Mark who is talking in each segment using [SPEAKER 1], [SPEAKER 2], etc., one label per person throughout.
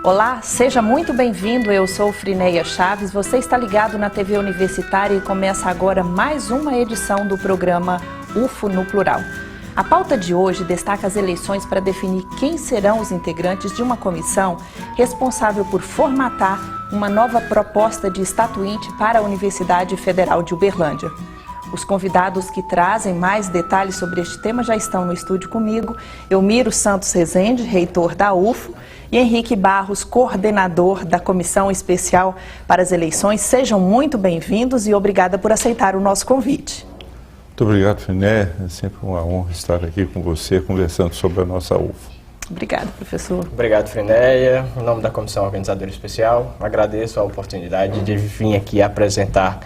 [SPEAKER 1] Olá, seja muito bem-vindo, eu sou Frineia Chaves, você está ligado na TV Universitária e começa agora mais uma edição do programa UFO no Plural. A pauta de hoje destaca as eleições para definir quem serão os integrantes de uma comissão responsável por formatar uma nova proposta de estatuinte para a Universidade Federal de Uberlândia. Os convidados que trazem mais detalhes sobre este tema já estão no estúdio comigo, Elmiro Santos Rezende, reitor da UFO, e Henrique Barros, coordenador da Comissão Especial para as Eleições. Sejam muito bem-vindos e obrigada por aceitar o nosso convite.
[SPEAKER 2] Muito obrigado, Friné. É sempre uma honra estar aqui com você, conversando sobre a nossa UFO.
[SPEAKER 1] Obrigada, professor.
[SPEAKER 3] Obrigado, Frinéia. Em nome da Comissão Organizadora Especial, agradeço a oportunidade de vir aqui apresentar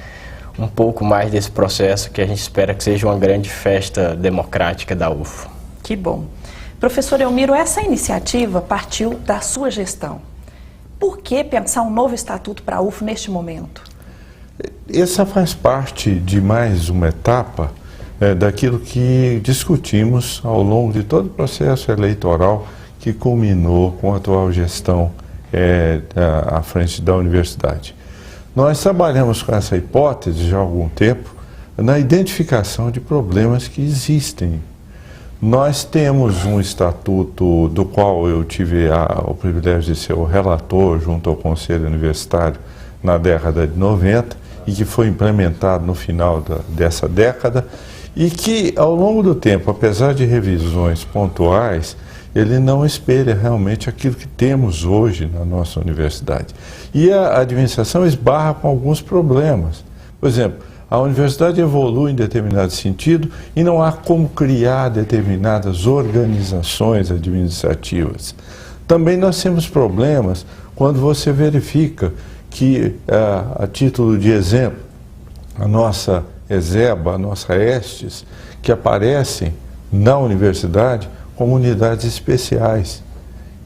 [SPEAKER 3] um pouco mais desse processo que a gente espera que seja uma grande festa democrática da UFO.
[SPEAKER 1] Que bom. Professor Elmiro, essa iniciativa partiu da sua gestão. Por que pensar um novo estatuto para a UFO neste momento?
[SPEAKER 2] Essa faz parte de mais uma etapa daquilo que discutimos ao longo de todo o processo eleitoral que culminou com a atual gestão à frente da universidade. Nós trabalhamos com essa hipótese já há algum tempo na identificação de problemas que existem. Nós temos um estatuto do qual eu tive o privilégio de ser o relator junto ao Conselho Universitário na década de 90 e que foi implementado no final dessa década e que ao longo do tempo, apesar de revisões pontuais, ele não espelha realmente aquilo que temos hoje na nossa universidade. E a administração esbarra com alguns problemas. Por exemplo, a universidade evolui em determinado sentido e não há como criar determinadas organizações administrativas. Também nós temos problemas quando você verifica que, a título de exemplo, a nossa ESEBA, a nossa ESTES, que aparecem na universidade como unidades especiais.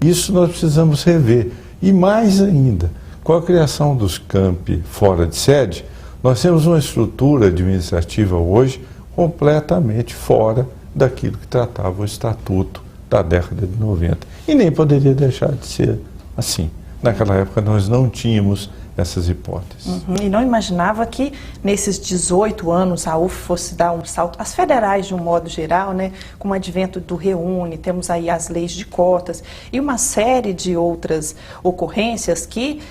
[SPEAKER 2] Isso nós precisamos rever. E mais ainda, com a criação dos campi fora de sede, nós temos uma estrutura administrativa hoje completamente fora daquilo que tratava o Estatuto da década de 90. E nem poderia deixar de ser assim. Naquela época nós não tínhamos essas hipóteses.
[SPEAKER 1] E não imaginava que nesses 18 anos a UFO fosse dar um salto, as federais de um modo geral, né, com o advento do Reúne, temos aí as leis de cotas e uma série de outras ocorrências que,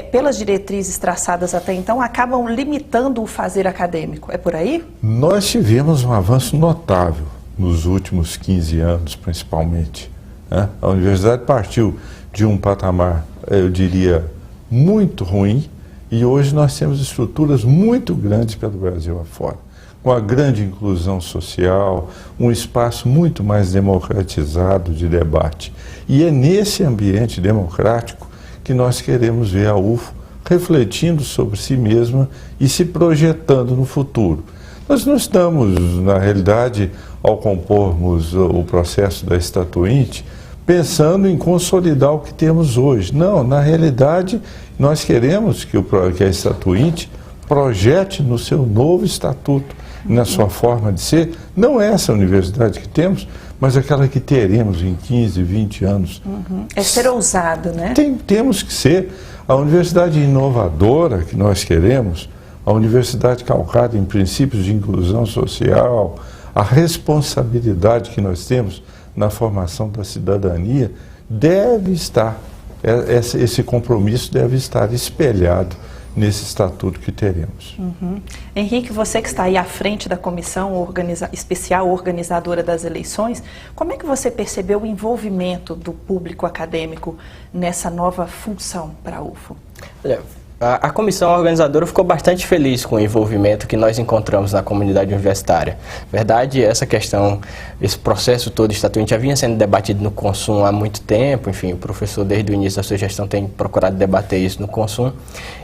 [SPEAKER 1] pelas diretrizes traçadas até então, acabam limitando o fazer acadêmico. É por aí?
[SPEAKER 2] Nós tivemos um avanço notável nos últimos 15 anos, principalmente, né? A universidade partiu de um patamar, eu diria, muito ruim, e hoje nós temos estruturas muito grandes pelo Brasil afora, com a grande inclusão social, um espaço muito mais democratizado de debate. E é nesse ambiente democrático que nós queremos ver a UFO refletindo sobre si mesma e se projetando no futuro. Nós não estamos, na realidade, ao compormos o processo da estatuinte, pensando em consolidar o que temos hoje. Não, na realidade, nós queremos que a estatuinte projete no seu novo estatuto, na sua forma de ser, não essa universidade que temos, mas aquela que teremos em 15, 20 anos.
[SPEAKER 1] É ser ousado, né?
[SPEAKER 2] Temos que ser a universidade inovadora que nós queremos, a universidade calcada em princípios de inclusão social, a responsabilidade que nós temos na formação da cidadania, deve estar, esse compromisso deve estar espelhado nesse estatuto que teremos.
[SPEAKER 1] Henrique, você que está aí à frente da Comissão Especial Organizadora das Eleições, como é que você percebeu o envolvimento do público acadêmico nessa nova função para a UFO?
[SPEAKER 3] Olha, a comissão organizadora ficou bastante feliz com o envolvimento que nós encontramos na comunidade universitária. Verdade, essa questão, esse processo todo estatuinte já vinha sendo debatido no Consum há muito tempo. Enfim, o professor desde o início da sua gestão tem procurado debater isso no Consum.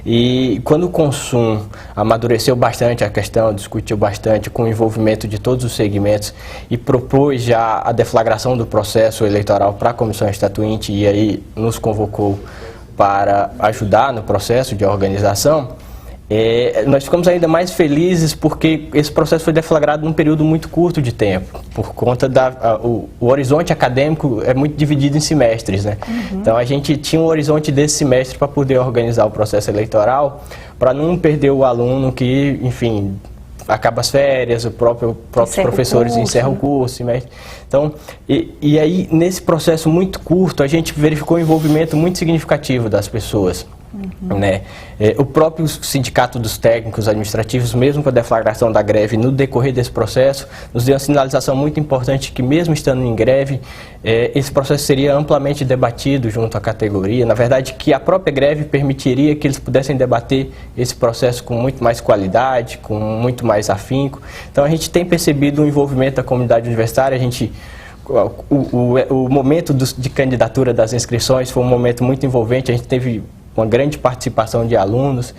[SPEAKER 3] E quando o Consum amadureceu bastante a questão, discutiu bastante com o envolvimento de todos os segmentos e propôs já a deflagração do processo eleitoral para a comissão estatuinte e aí nos convocou para ajudar no processo de organização, nós ficamos ainda mais felizes porque esse processo foi deflagrado num período muito curto de tempo, por conta o horizonte acadêmico é muito dividido em semestres, né? Então a gente tinha um horizonte desse semestre para poder organizar o processo eleitoral, para não perder o aluno que, enfim, acaba as férias, os próprios professores encerram o curso, semestre. Então, e aí nesse processo muito curto a gente verificou um envolvimento muito significativo das pessoas. Né? O próprio sindicato dos técnicos administrativos, mesmo com a deflagração da greve, no decorrer desse processo, nos deu uma sinalização muito importante que, mesmo estando em greve, esse processo seria amplamente debatido junto à categoria. Na verdade, que a própria greve permitiria que eles pudessem debater esse processo com muito mais qualidade, com muito mais afinco. Então, a gente tem percebido o envolvimento da comunidade universitária. O momento de candidatura das inscrições foi um momento muito envolvente. A gente teve uma grande participação de alunos,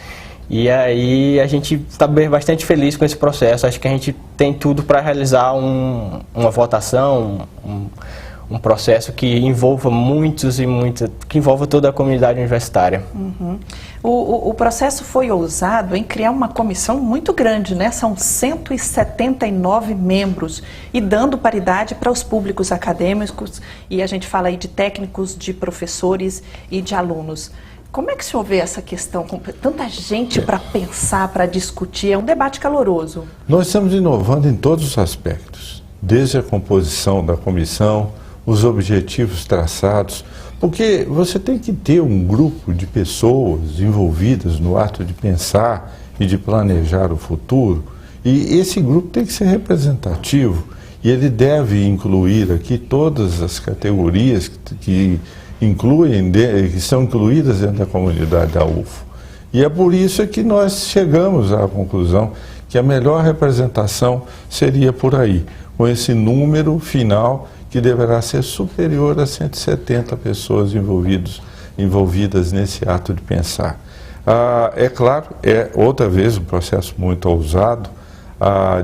[SPEAKER 3] e aí a gente está bastante feliz com esse processo. Acho que a gente tem tudo para realizar uma votação, um processo que envolva que envolva toda a comunidade universitária.
[SPEAKER 1] O processo foi ousado em criar uma comissão muito grande, né? São 179 membros e dando paridade para os públicos acadêmicos, e a gente fala aí de técnicos, de professores e de alunos. Como é que o senhor vê essa questão, com tanta gente para pensar, para discutir? É um debate caloroso.
[SPEAKER 2] Nós estamos inovando em todos os aspectos, desde a composição da comissão, os objetivos traçados, porque você tem que ter um grupo de pessoas envolvidas no ato de pensar e de planejar o futuro, e esse grupo tem que ser representativo, e ele deve incluir aqui todas as categorias que são incluídas dentro da comunidade da UFO. E é por isso que nós chegamos à conclusão que a melhor representação seria por aí, com esse número final que deverá ser superior a 170 pessoas envolvidas nesse ato de pensar. É claro, outra vez um processo muito ousado,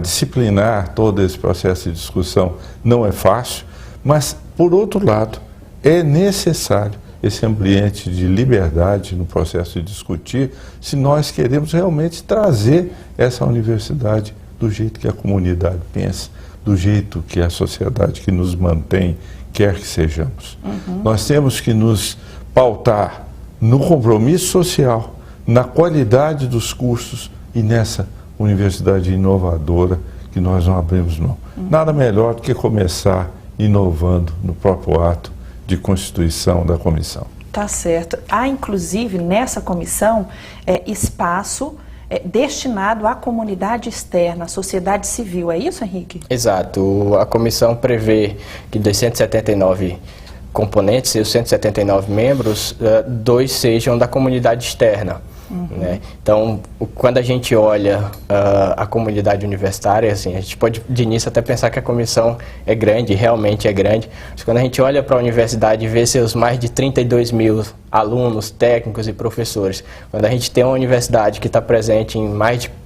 [SPEAKER 2] disciplinar todo esse processo de discussão não é fácil, mas, por outro lado, é necessário esse ambiente de liberdade no processo de discutir, se nós queremos realmente trazer essa universidade do jeito que a comunidade pensa, do jeito que a sociedade que nos mantém quer que sejamos. Nós temos que nos pautar no compromisso social, na qualidade dos cursos e nessa universidade inovadora que nós não abrimos mão. Nada melhor do que começar inovando no próprio ato de constituição da comissão.
[SPEAKER 1] Tá certo. Há, inclusive, nessa comissão, espaço destinado à comunidade externa, à sociedade civil. É isso, Henrique?
[SPEAKER 3] Exato. A comissão prevê que dos 179 componentes e os 179 membros, 2 sejam da comunidade externa. Né? Então, quando a gente olha a comunidade universitária, assim, a gente pode de início até pensar que a comissão é grande, realmente é grande, mas quando a gente olha para a universidade e vê seus mais de 32 mil alunos, técnicos e professores, quando a gente tem uma universidade que está presente em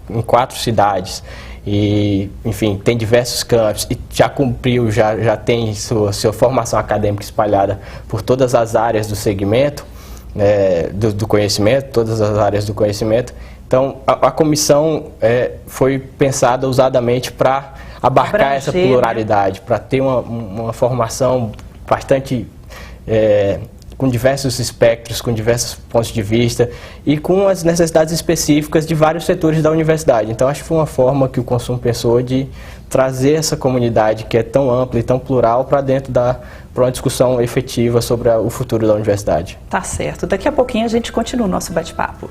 [SPEAKER 3] em 4 cidades, e, enfim, tem diversos campos e já cumpriu, já tem sua formação acadêmica espalhada por todas as áreas do segmento, do conhecimento, todas as áreas do conhecimento. Então, a comissão foi pensada ousadamente para abarcar essa pluralidade, né? Para ter uma formação bastante com diversos espectros, com diversos pontos de vista e com as necessidades específicas de vários setores da universidade. Então, acho que foi uma forma que o Consumo pensou de trazer essa comunidade que é tão ampla e tão plural para dentro para uma discussão efetiva sobre o futuro da universidade.
[SPEAKER 1] Tá certo. Daqui a pouquinho a gente continua o nosso bate-papo.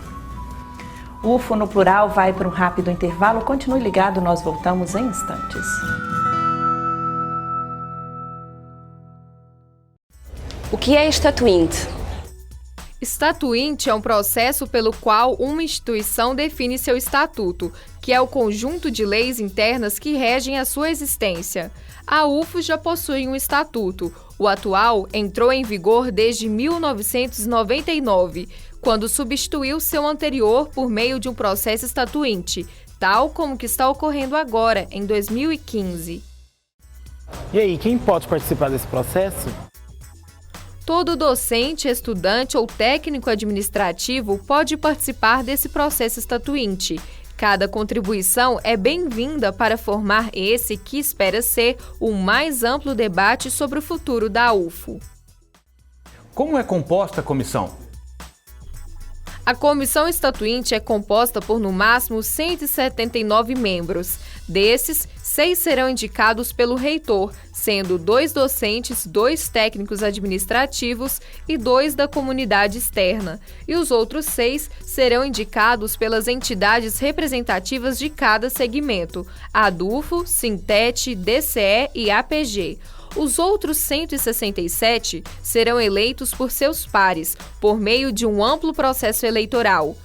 [SPEAKER 1] O UFO no Plural vai para um rápido intervalo. Continue ligado, nós voltamos em instantes.
[SPEAKER 4] O que é estatuinte?
[SPEAKER 5] Estatuinte é um processo pelo qual uma instituição define seu estatuto, que é o conjunto de leis internas que regem a sua existência. A UFO já possui um estatuto. O atual entrou em vigor desde 1999, quando substituiu seu anterior por meio de um processo estatuinte, tal como que está ocorrendo agora, em 2015.
[SPEAKER 6] E aí, quem pode participar desse processo?
[SPEAKER 5] Todo docente, estudante ou técnico administrativo pode participar desse processo estatuinte. Cada contribuição é bem-vinda para formar esse que espera ser o mais amplo debate sobre o futuro da UFO.
[SPEAKER 6] Como é composta a comissão?
[SPEAKER 5] A comissão estatuinte é composta por no máximo 179 membros. Desses, 6 serão indicados pelo reitor, sendo 2 docentes, 2 técnicos administrativos e 2 da comunidade externa. E os outros 6 serão indicados pelas entidades representativas de cada segmento: ADUFO, Sintete, DCE e APG. Os outros 167 serão eleitos por seus pares, por meio de um amplo processo eleitoral.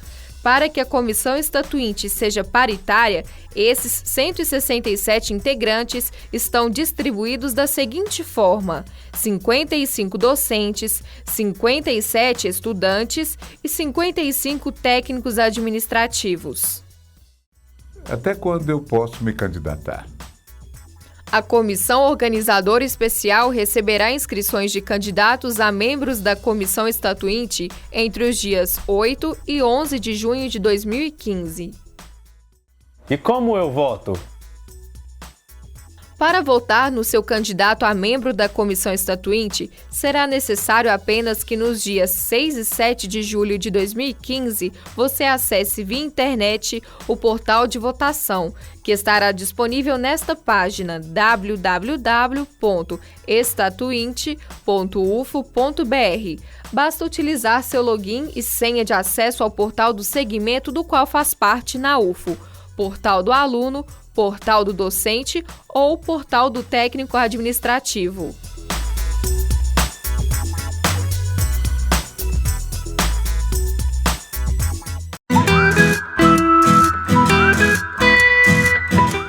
[SPEAKER 5] Para que a comissão estatuinte seja paritária, esses 167 integrantes estão distribuídos da seguinte forma: 55 docentes, 57 estudantes e 55 técnicos administrativos.
[SPEAKER 7] Até quando eu posso me candidatar?
[SPEAKER 5] A Comissão Organizadora Especial receberá inscrições de candidatos a membros da Comissão Estatuinte entre os dias 8 e 11 de junho de 2015.
[SPEAKER 6] E como eu voto?
[SPEAKER 5] Para votar no seu candidato a membro da Comissão Estatuinte, será necessário apenas que nos dias 6 e 7 de julho de 2015 você acesse via internet o portal de votação, que estará disponível nesta página www.estatuinte.ufo.br. Basta utilizar seu login e senha de acesso ao portal do segmento do qual faz parte na UFO, portal do aluno, portal do docente ou portal do técnico administrativo.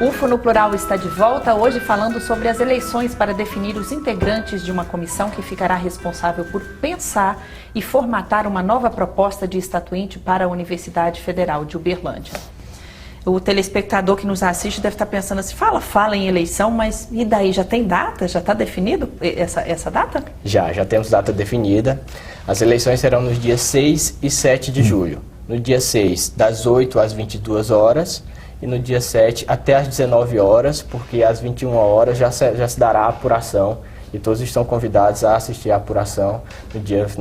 [SPEAKER 1] UFO no Plural está de volta, hoje falando sobre as eleições para definir os integrantes de uma comissão que ficará responsável por pensar e formatar uma nova proposta de estatuinte para a Universidade Federal de Uberlândia. O telespectador que nos assiste deve estar pensando assim, fala em eleição, mas e daí? Já tem data? Já está definido essa data?
[SPEAKER 3] Já temos data definida. As eleições serão nos dias 6 e 7 de julho. No dia 6, das 8 às 22 horas, e no dia 7 até às 19 horas, porque às 21 horas já se dará a apuração, e todos estão convidados a assistir a apuração no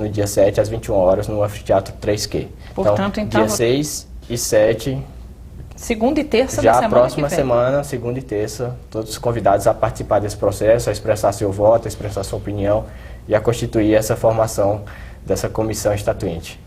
[SPEAKER 3] dia 7 às 21 horas no Anfiteatro 3Q.
[SPEAKER 1] Portanto, então
[SPEAKER 3] dia 6 e 7...
[SPEAKER 1] Segunda e terça
[SPEAKER 3] já
[SPEAKER 1] da semana
[SPEAKER 3] a próxima
[SPEAKER 1] que vem.
[SPEAKER 3] semana, segunda e terça, todos convidados a participar desse processo, a expressar seu voto, a expressar sua opinião e a constituir essa formação dessa comissão estatuinte.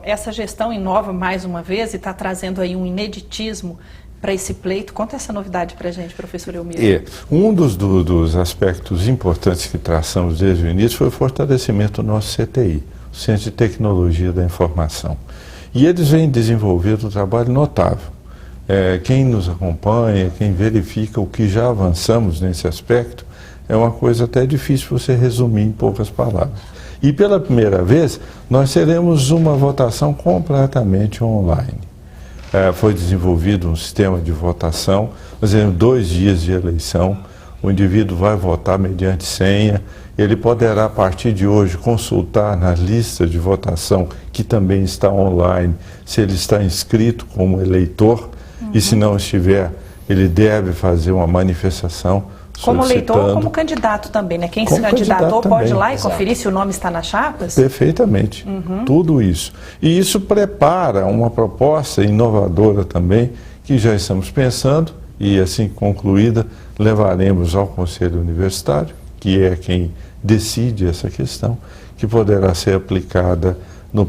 [SPEAKER 1] Essa gestão inova mais uma vez e está trazendo aí um ineditismo para esse pleito. Conta essa novidade para a gente, professor Elmiro.
[SPEAKER 2] Um dos aspectos importantes que traçamos desde o início foi o fortalecimento do nosso CTI, o Centro de Tecnologia da Informação. E eles vêm desenvolvendo um trabalho notável. Quem nos acompanha, quem verifica o que já avançamos nesse aspecto, é uma coisa até difícil você resumir em poucas palavras. E pela primeira vez, nós teremos uma votação completamente online. Foi desenvolvido um sistema de votação, nós teremos 2 dias de eleição, o indivíduo vai votar mediante senha, ele poderá, a partir de hoje, consultar na lista de votação, que também está online, se ele está inscrito como eleitor, e se não estiver, ele deve fazer uma manifestação
[SPEAKER 1] como eleitor ou como candidato também, né? Quem se candidatou pode ir lá e conferir se o nome está nas chapas?
[SPEAKER 2] Perfeitamente, tudo isso. E isso prepara uma proposta inovadora também, que já estamos pensando, e assim concluída, levaremos ao Conselho Universitário, que é quem decide essa questão, que poderá ser aplicada no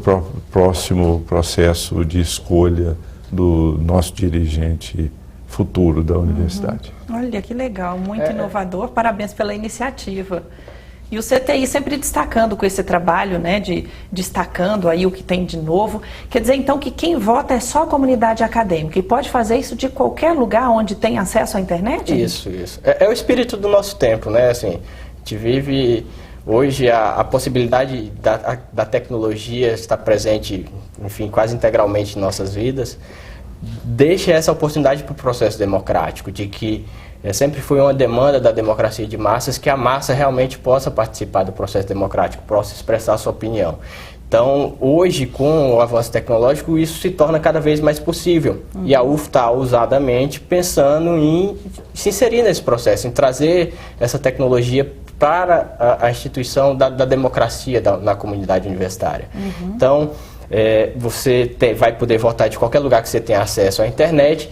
[SPEAKER 2] próximo processo de escolha do nosso dirigente futuro da universidade.
[SPEAKER 1] Olha, que legal, muito inovador, parabéns pela iniciativa. E o CTI sempre destacando com esse trabalho, né, destacando aí o que tem de novo. Quer dizer, então, que quem vota é só a comunidade acadêmica e pode fazer isso de qualquer lugar onde tem acesso à internet?
[SPEAKER 3] Isso. É o espírito do nosso tempo, né? Assim, a gente vive hoje a possibilidade da tecnologia estar presente, enfim, quase integralmente em nossas vidas, deixa essa oportunidade para o processo democrático, de que Sempre foi uma demanda da democracia de massas que a massa realmente possa participar do processo democrático, possa expressar sua opinião. Então, hoje, com o avanço tecnológico, isso se torna cada vez mais possível. E a UF está ousadamente pensando em se inserir nesse processo, em trazer essa tecnologia para a instituição da democracia na comunidade universitária. Então, você vai poder votar de qualquer lugar que você tenha acesso à internet,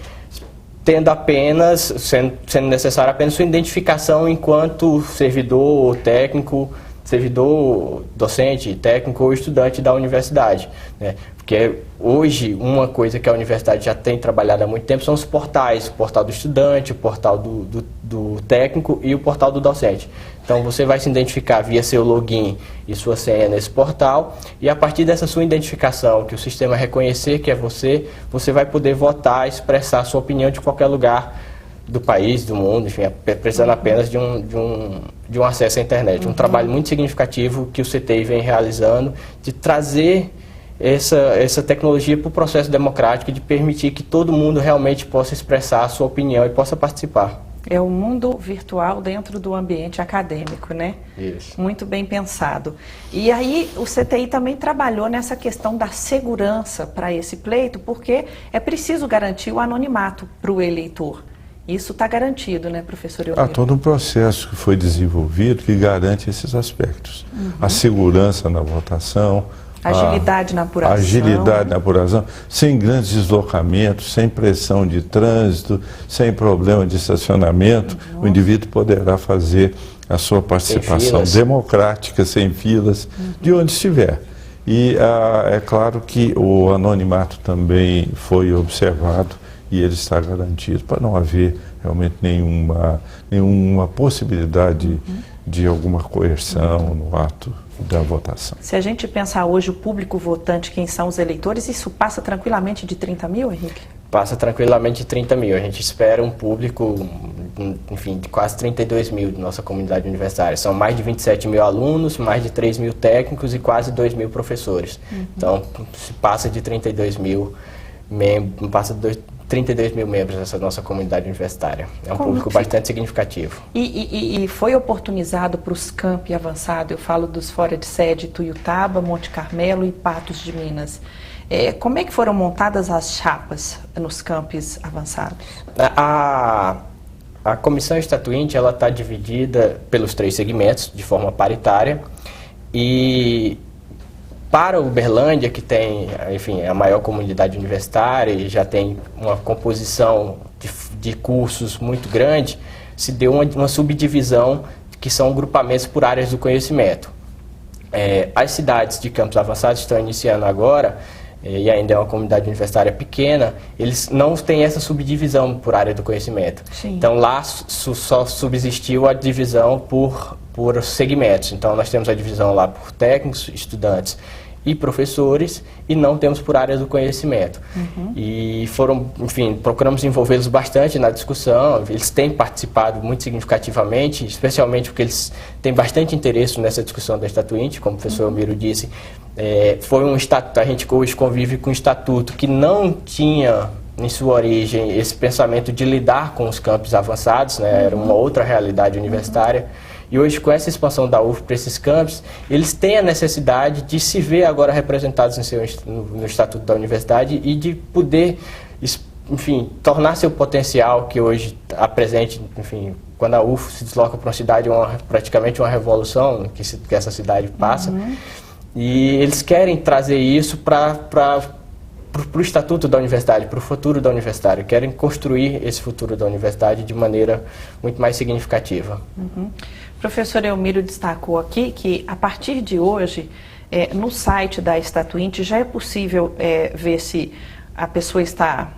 [SPEAKER 3] sendo necessária apenas sua identificação enquanto servidor técnico, servidor docente, técnico ou estudante da universidade, né? Porque hoje uma coisa que a universidade já tem trabalhado há muito tempo são os portais, o portal do estudante, o portal do técnico e o portal do docente. Então você vai se identificar via seu login e sua senha nesse portal, e a partir dessa sua identificação, que o sistema reconhecer que é você, você vai poder votar, expressar a sua opinião de qualquer lugar do país, do mundo, enfim, precisando apenas de um acesso à internet. Um trabalho muito significativo que o CTI vem realizando, de trazer essa tecnologia para o processo democrático e de permitir que todo mundo realmente possa expressar a sua opinião e possa participar.
[SPEAKER 1] É o mundo virtual dentro do ambiente acadêmico, né?
[SPEAKER 3] Isso.
[SPEAKER 1] Muito bem pensado. E aí o CTI também trabalhou nessa questão da segurança para esse pleito, porque é preciso garantir o anonimato para o eleitor. Isso está garantido, né, professor Elmiro?
[SPEAKER 2] Há todo um processo que foi desenvolvido que garante esses aspectos. A segurança na votação,
[SPEAKER 1] agilidade na apuração.
[SPEAKER 2] Agilidade na apuração, sem grandes deslocamentos, sem pressão de trânsito, sem problema de estacionamento, o indivíduo poderá fazer a sua participação democrática, sem filas, de onde estiver. E é claro que o anonimato também foi observado e ele está garantido para não haver realmente nenhuma possibilidade de alguma coerção no ato da votação.
[SPEAKER 1] Se a gente pensar hoje o público votante, quem são os eleitores, isso passa tranquilamente de 30 mil, Henrique?
[SPEAKER 3] Passa tranquilamente de 30 mil. A gente espera um público, enfim, de quase 32 mil de nossa comunidade universitária. São mais de 27 mil alunos, mais de 3 mil técnicos e quase 2 mil professores. Então, se passa de 32 mil membros, passa de 32 mil membros dessa nossa comunidade universitária. É um público bastante significativo.
[SPEAKER 1] E foi oportunizado para os campi avançados, eu falo dos fora de sede, Tuiutaba, Monte Carmelo e Patos de Minas. Como é que foram montadas as chapas nos campos avançados?
[SPEAKER 3] A comissão estatuinte está dividida pelos 3 segmentos, de forma paritária, e para Uberlândia, que tem, enfim, a maior comunidade universitária e já tem uma composição de cursos muito grande, se deu uma subdivisão que são grupamentos por áreas do conhecimento. As cidades de campos avançados estão iniciando agora, e ainda é uma comunidade universitária pequena, eles não têm essa subdivisão por área do conhecimento.
[SPEAKER 1] Sim.
[SPEAKER 3] Então lá só subsistiu a divisão por segmentos. Então nós temos a divisão lá por técnicos, estudantes e professores, e não temos por área do conhecimento. E procuramos envolvê-los bastante na discussão. Eles têm participado muito significativamente, especialmente porque eles têm bastante interesse nessa discussão da Estatuinte, como o professor Elmiro disse. Foi um estatuto, a gente hoje convive com um estatuto que não tinha em sua origem esse pensamento de lidar com os campos avançados, né? Era uma outra realidade universitária. E hoje, com essa expansão da UF para esses campos, eles têm a necessidade de se ver agora representados no Estatuto da Universidade e de poder, enfim, tornar seu potencial, que hoje apresente, enfim, quando a UF se desloca para uma cidade, praticamente uma revolução que essa cidade passa. E eles querem trazer isso para o Estatuto da Universidade, para o futuro da Universidade. Querem construir esse futuro da Universidade de maneira muito mais significativa.
[SPEAKER 1] O professor Elmiro destacou aqui que, a partir de hoje, no site da Estatuinte já é possível ver se a pessoa está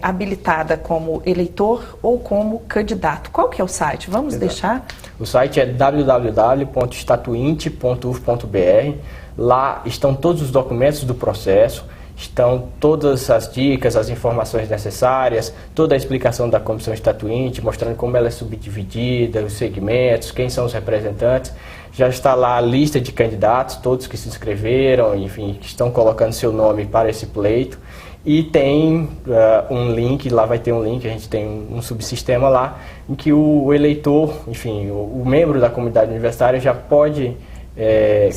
[SPEAKER 1] habilitada como eleitor ou como candidato. Qual que é o site? Vamos deixar?
[SPEAKER 3] O site é www.estatuinte.uf.br. Lá estão todos os documentos do processo, estão todas as dicas, as informações necessárias, toda a explicação da Comissão Estatuinte, mostrando como ela é subdividida, os segmentos, quem são os representantes. Já está lá a lista de candidatos, todos que se inscreveram, enfim, que estão colocando seu nome para esse pleito. E tem um link, lá vai ter um link, a gente tem um subsistema lá, em que o eleitor, enfim, o membro da comunidade universitária já pode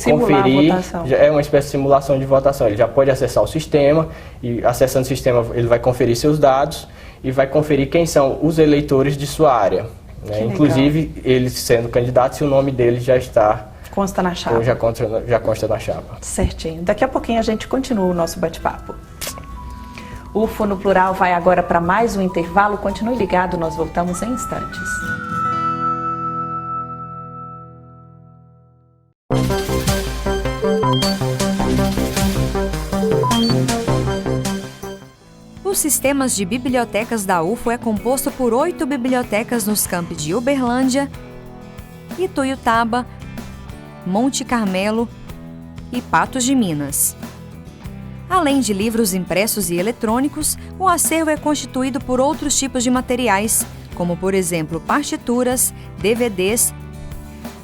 [SPEAKER 3] conferir, é uma espécie de simulação de votação, ele já pode acessar o sistema, e acessando o sistema ele vai conferir seus dados e vai conferir quem são os eleitores de sua área. Né? Inclusive, ele sendo candidato, se o nome dele já está...
[SPEAKER 1] Consta na chapa.
[SPEAKER 3] Ou já consta na chapa.
[SPEAKER 1] Certinho. Daqui a pouquinho a gente continua o nosso bate-papo. UFO no Plural vai agora para mais um intervalo. Continue ligado, nós voltamos em instantes.
[SPEAKER 8] Os sistemas de bibliotecas da UFO é composto por 8 bibliotecas nos campi de Uberlândia, Ituiutaba, Monte Carmelo e Patos de Minas. Além de livros impressos e eletrônicos, o acervo é constituído por outros tipos de materiais, como, por exemplo, partituras, DVDs.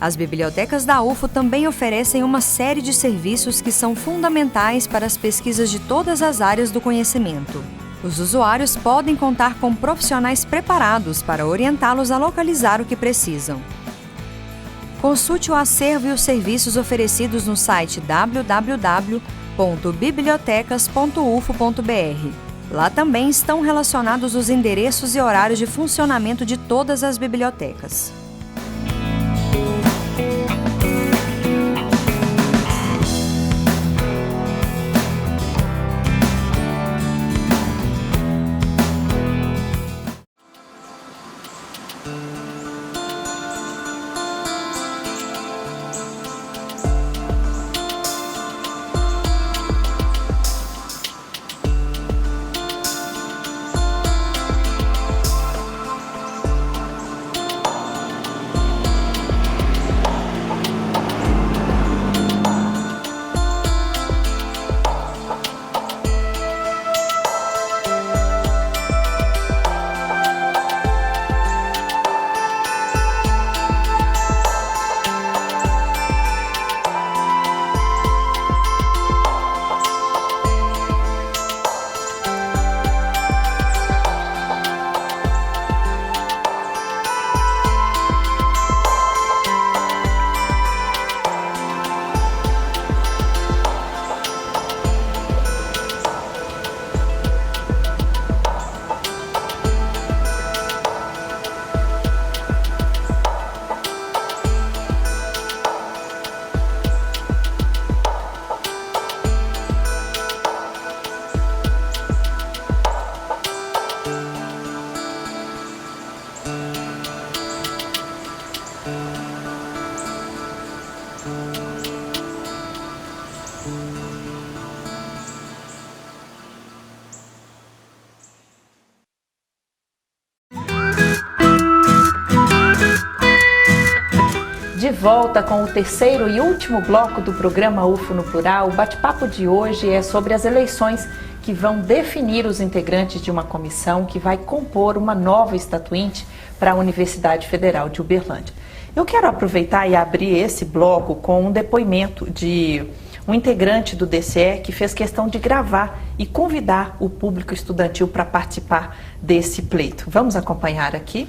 [SPEAKER 8] As bibliotecas da UFO também oferecem uma série de serviços que são fundamentais para as pesquisas de todas as áreas do conhecimento. Os usuários podem contar com profissionais preparados para orientá-los a localizar o que precisam. Consulte o acervo e os serviços oferecidos no site www.bibliotecas.ufo.br. Lá também estão relacionados os endereços e horários de funcionamento de todas as bibliotecas.
[SPEAKER 1] De volta com o terceiro e último bloco do programa UFO no Plural, o bate-papo de hoje é sobre as eleições que vão definir os integrantes de uma comissão que vai compor uma nova estatuinte para a Universidade Federal de Uberlândia. Eu quero aproveitar e abrir esse bloco com um depoimento de um integrante do DCE que fez questão de gravar e convidar o público estudantil para participar desse pleito. Vamos acompanhar aqui?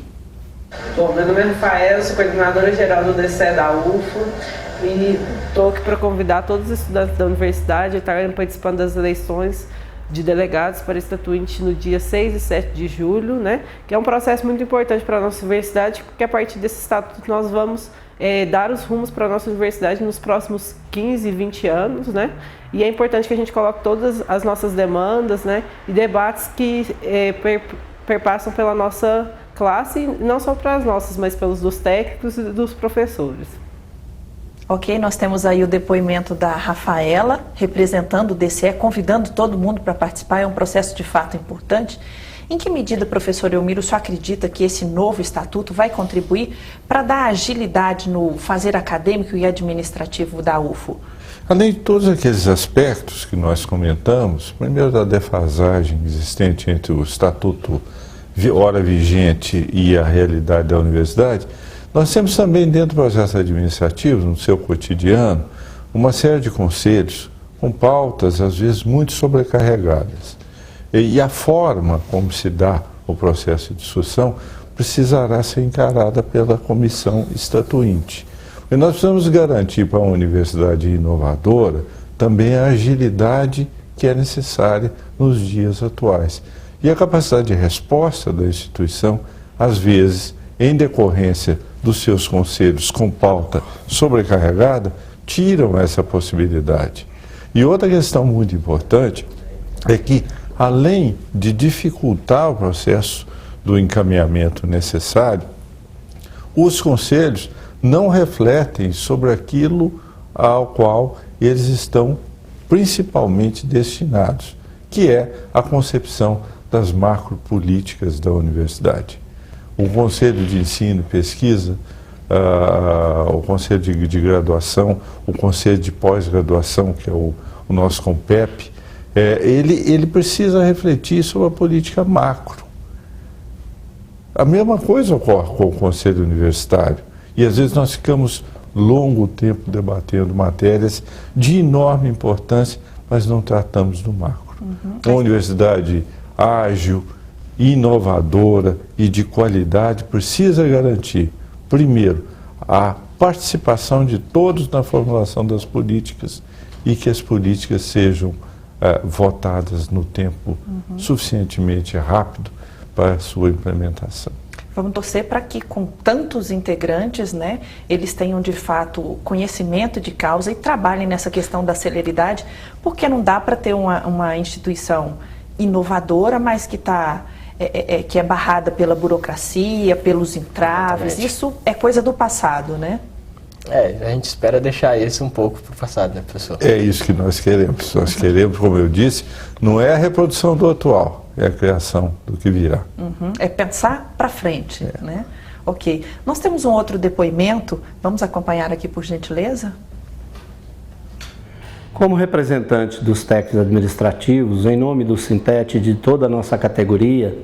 [SPEAKER 9] Bom, meu nome é Rafael, sou coordenadora geral do DCE da UFO e estou aqui para convidar todos os estudantes da universidade a estarem participando das eleições de delegados para estatuinte no dia 6 e 7 de julho, né? Que é um processo muito importante para a nossa universidade, porque a partir desse estatuto nós vamos dar os rumos para a nossa universidade nos próximos 15, 20 anos, né? E é importante que a gente coloque todas as nossas demandas, né? E debates que perpassam pela nossa classe, não só para as nossas, mas pelos dos técnicos e dos professores.
[SPEAKER 1] Ok, nós temos aí o depoimento da Rafaela, representando o DCE, convidando todo mundo para participar, é um processo de fato importante. Em que medida, professor Elmiro, o senhor acredita que esse novo estatuto vai contribuir para dar agilidade no fazer acadêmico e administrativo da UFO?
[SPEAKER 2] Além de todos aqueles aspectos que nós comentamos, primeiro da defasagem existente entre o estatuto ora vigente e a realidade da universidade, nós temos também dentro do processo administrativo, no seu cotidiano, uma série de conselhos com pautas às vezes muito sobrecarregadas. E a forma como se dá o processo de discussão precisará ser encarada pela comissão estatuinte. E nós precisamos garantir para uma universidade inovadora também a agilidade que é necessária nos dias atuais. E a capacidade de resposta da instituição, às vezes, em decorrência dos seus conselhos com pauta sobrecarregada, tiram essa possibilidade. E outra questão muito importante é que, além de dificultar o processo do encaminhamento necessário, os conselhos não refletem sobre aquilo ao qual eles estão principalmente destinados, que é a concepção das macropolíticas da universidade. O Conselho de Ensino e Pesquisa, o Conselho de Graduação, o Conselho de Pós-Graduação, que é o nosso CONPEP, ele precisa refletir sobre a política macro. A mesma coisa ocorre com o Conselho Universitário. E às vezes nós ficamos longo tempo debatendo matérias de enorme importância, mas não tratamos do macro. Uma universidade ágil, inovadora e de qualidade precisa garantir, primeiro, a participação de todos na formulação das políticas e que as políticas sejam votadas no tempo suficientemente rápido para a sua implementação.
[SPEAKER 1] Vamos torcer para que, com tantos integrantes, né, eles tenham de fato conhecimento de causa e trabalhem nessa questão da celeridade, porque não dá para ter uma instituição inovadora, mas que que é barrada pela burocracia, pelos entraves. Exatamente. Isso é coisa do passado, né?
[SPEAKER 3] A gente espera deixar isso um pouco para o passado, né, professor?
[SPEAKER 2] É isso que nós queremos. Nós queremos, como eu disse, não é a reprodução do atual, é a criação do que virá.
[SPEAKER 1] É pensar para frente, né? Ok. Nós temos um outro depoimento, vamos acompanhar aqui, por gentileza?
[SPEAKER 10] Como representante dos técnicos administrativos, em nome do Sintet e de toda a nossa categoria,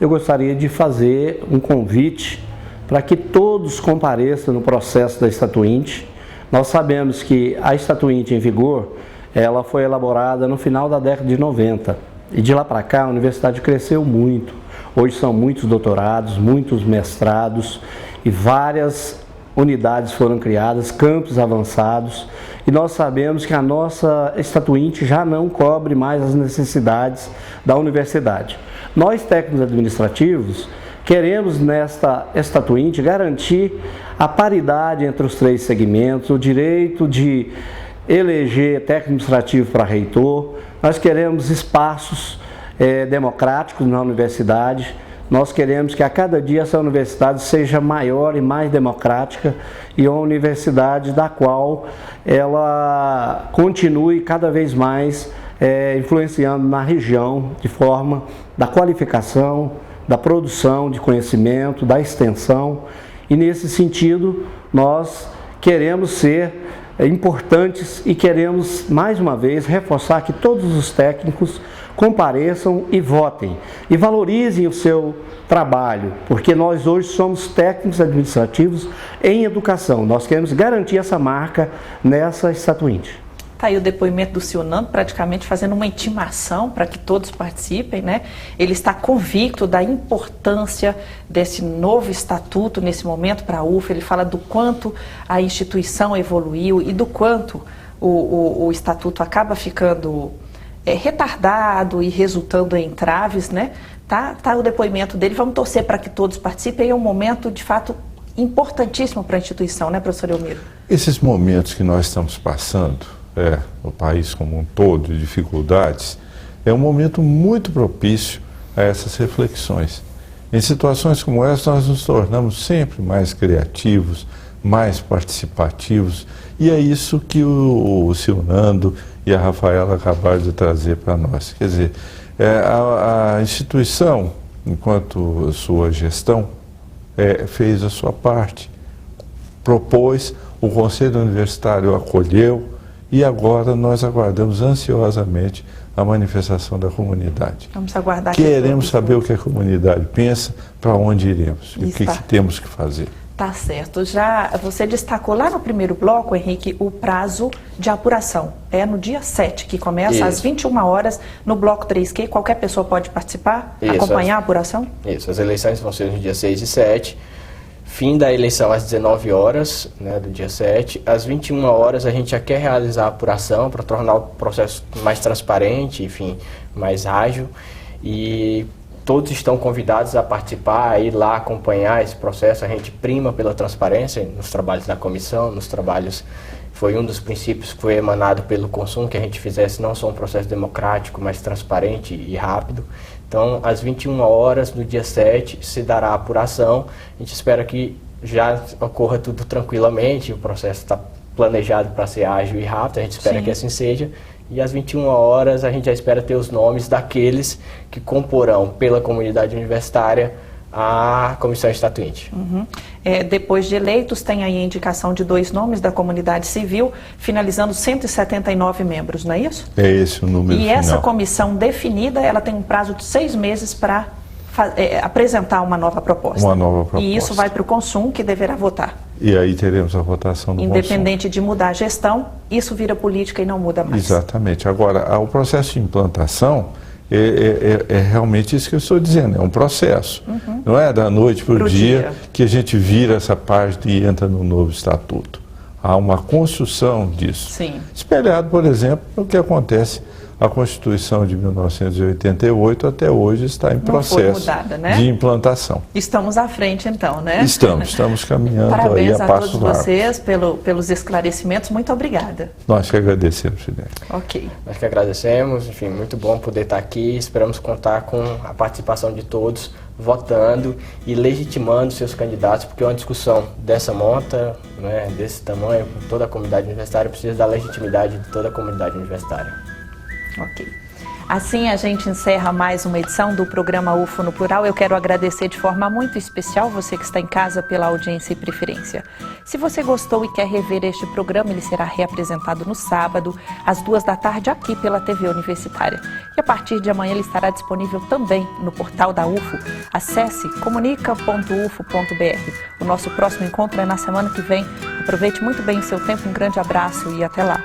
[SPEAKER 10] eu gostaria de fazer um convite para que todos compareçam no processo da Estatuinte. Nós sabemos que a Estatuinte em vigor, ela foi elaborada no final da década de 90. E de lá para cá a universidade cresceu muito. Hoje são muitos doutorados, muitos mestrados e várias unidades foram criadas, campos avançados. E nós sabemos que a nossa Estatuinte já não cobre mais as necessidades da universidade. Nós, técnicos administrativos, queremos nesta Estatuinte garantir a paridade entre os três segmentos, o direito de eleger técnico administrativo para reitor. Nós queremos espaços democráticos na universidade. Nós queremos que a cada dia essa universidade seja maior e mais democrática e uma universidade da qual ela continue cada vez mais influenciando na região de forma da qualificação, da produção de conhecimento, da extensão. E nesse sentido nós queremos ser importantes e queremos mais uma vez reforçar que todos os técnicos compareçam e votem e valorizem o seu trabalho, porque nós hoje somos técnicos administrativos em educação. Nós queremos garantir essa marca nessa Estatuinte.
[SPEAKER 1] Está aí o depoimento do senhor Nando, praticamente fazendo uma intimação para que todos participem, né? Ele está convicto da importância desse novo estatuto nesse momento para a UF. Ele fala do quanto a instituição evoluiu e do quanto o estatuto acaba ficando retardado e resultando em entraves, né? Tá o depoimento dele. Vamos torcer para que todos participem. É um momento, de fato, importantíssimo para a instituição, né, professor Elmiro?
[SPEAKER 2] Esses momentos que nós estamos passando, o país como um todo, de dificuldades, é um momento muito propício a essas reflexões. Em situações como essa, nós nos tornamos sempre mais criativos, mais participativos, e é isso que o senhor Nando e a Rafaela acabaram de trazer para nós. Quer dizer, a instituição, enquanto sua gestão, fez a sua parte, propôs, o Conselho Universitário acolheu, e agora nós aguardamos ansiosamente a manifestação da comunidade.
[SPEAKER 1] Vamos aguardar.
[SPEAKER 2] Queremos saber o que a comunidade pensa, para onde iremos e o que temos que fazer.
[SPEAKER 1] Tá certo. Já você destacou lá no primeiro bloco, Henrique, o prazo de apuração. É no dia 7, que começa às 21 horas, no bloco 3, que qualquer pessoa pode participar, acompanhar a apuração?
[SPEAKER 3] Isso, as eleições vão ser no dia 6 e 7. Fim da eleição às 19 horas, né, do dia 7. Às 21 horas a gente já quer realizar a apuração para tornar o processo mais transparente, enfim, mais ágil. E todos estão convidados a participar, a ir lá acompanhar esse processo. A gente prima pela transparência nos trabalhos da comissão, nos trabalhos. Foi um dos princípios que foi emanado pelo consumo, que a gente fizesse não só um processo democrático, mas transparente e rápido. Então, às 21 horas, no dia 7, se dará a apuração. A gente espera que já ocorra tudo tranquilamente, o processo está planejado para ser ágil e rápido, a gente espera que assim seja. E às 21 horas a gente já espera ter os nomes daqueles que comporão pela comunidade universitária a comissão estatuinte.
[SPEAKER 1] Depois de eleitos, tem aí a indicação de 2 nomes da comunidade civil, finalizando 179 membros, não é isso?
[SPEAKER 2] É esse o número final.
[SPEAKER 1] E essa comissão definida, ela tem um prazo de 6 meses para apresentar uma nova proposta.
[SPEAKER 2] Uma nova proposta.
[SPEAKER 1] E isso vai para o consumo, que deverá votar.
[SPEAKER 2] E aí teremos a votação do
[SPEAKER 1] Independente de mudar a gestão, isso vira política e não muda mais.
[SPEAKER 2] Exatamente. Agora, o processo de implantação é realmente isso que eu estou dizendo, é um processo. Não é da noite para o dia que a gente vira essa página e entra no novo estatuto. Há uma construção disso.
[SPEAKER 1] Sim.
[SPEAKER 2] Espelhado, por exemplo, no que acontece. A Constituição de 1988 até hoje está em processo de implantação.
[SPEAKER 1] Estamos à frente então, né?
[SPEAKER 2] Estamos caminhando
[SPEAKER 1] Parabéns
[SPEAKER 2] aí a passos largos.
[SPEAKER 1] Parabéns a todos vocês pelos esclarecimentos. Muito obrigada.
[SPEAKER 2] Nós que agradecemos, Fidel.
[SPEAKER 1] Ok.
[SPEAKER 3] Nós que agradecemos, enfim, muito bom poder estar aqui. Esperamos contar com a participação de todos, votando e legitimando seus candidatos, porque uma discussão dessa monta, né, desse tamanho, com toda a comunidade universitária, precisa da legitimidade de toda a comunidade universitária.
[SPEAKER 1] Ok. Assim a gente encerra mais uma edição do programa UFO no Plural. Eu quero agradecer de forma muito especial você que está em casa pela audiência e preferência. Se você gostou e quer rever este programa, ele será reapresentado no sábado, às 14h, aqui pela TV Universitária. E a partir de amanhã ele estará disponível também no portal da UFO. Acesse comunica.ufo.br. O nosso próximo encontro é na semana que vem. Aproveite muito bem o seu tempo, um grande abraço e até lá.